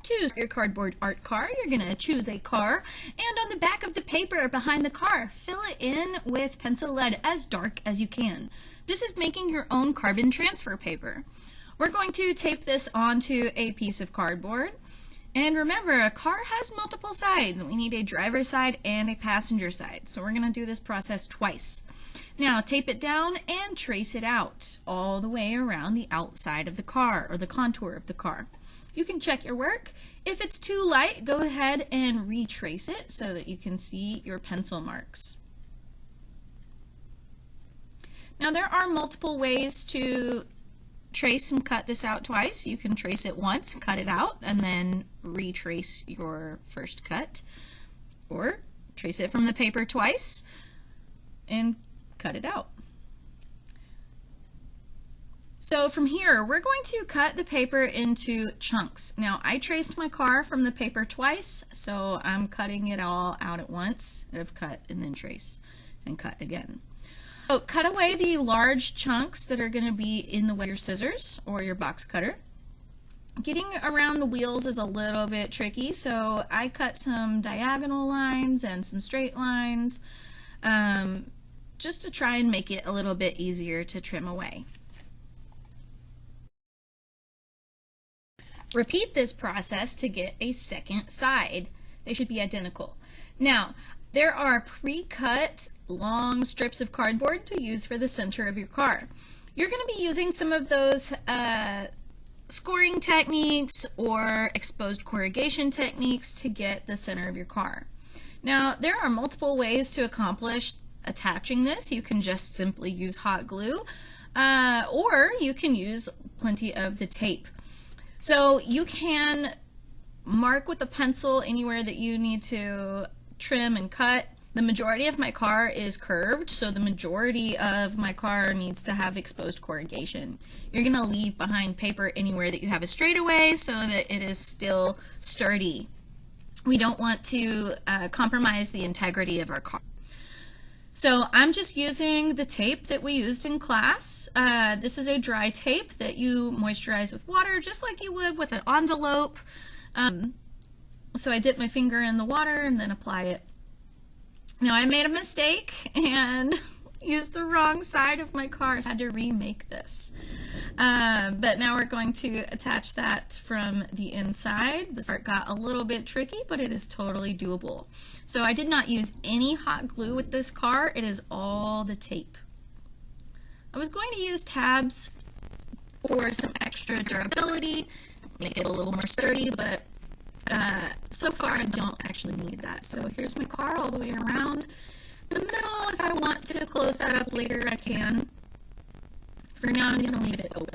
to your cardboard art car, you're going to choose a car, and on the back of the paper behind the car, fill it in with pencil lead as dark as you can. This is making your own carbon transfer paper. We're going to tape this onto a piece of cardboard. And remember, a car has multiple sides. We need a driver's side and a passenger side. So we're going to do this process twice. Now tape it down and trace it out all the way around the outside of the car, or the contour of the car. You can check your work. If it's too light, go ahead and retrace it so that you can see your pencil marks. Now there are multiple ways to trace and cut this out twice. You can trace it once, cut it out, and then retrace your first cut, or trace it from the paper twice and cut it out. So from here, we're going to cut the paper into chunks. Now I traced my car from the paper twice, so I'm cutting it all out at once. I've cut and then trace and cut again. So cut away the large chunks that are going to be in the way of your scissors or your box cutter. Getting around the wheels is a little bit tricky, so I cut some diagonal lines and some straight lines just to try and make it a little bit easier to trim away. Repeat this process to get a second side. They should be identical. Now, there are pre-cut long strips of cardboard to use for the center of your car. You're going to be using some of those scoring techniques or exposed corrugation techniques to get the center of your car. Now, there are multiple ways to accomplish attaching this. You can just simply use hot glue, or you can use plenty of the tape. So you can mark with a pencil anywhere that you need to trim and cut. The majority of my car is curved, so the majority of my car needs to have exposed corrugation. You're going to leave behind paper anywhere that you have a straightaway so that it is still sturdy. We don't want to compromise the integrity of our car. So I'm just using the tape that we used in class. This is a dry tape that you moisturize with water just like you would with an envelope. So I dip my finger in the water and then apply it. Now I made a mistake and used the wrong side of my car, so I had to remake this. But now we're going to attach that from the inside. This part got a little bit tricky, but it is totally doable. So I did not use any hot glue with this car. It is all the tape. I was going to use tabs for some extra durability, make it a little more sturdy, but so far I don't actually need that. So here's my car all the way around. The middle, if I want to close that up later, I can. For now, I'm going to leave it open.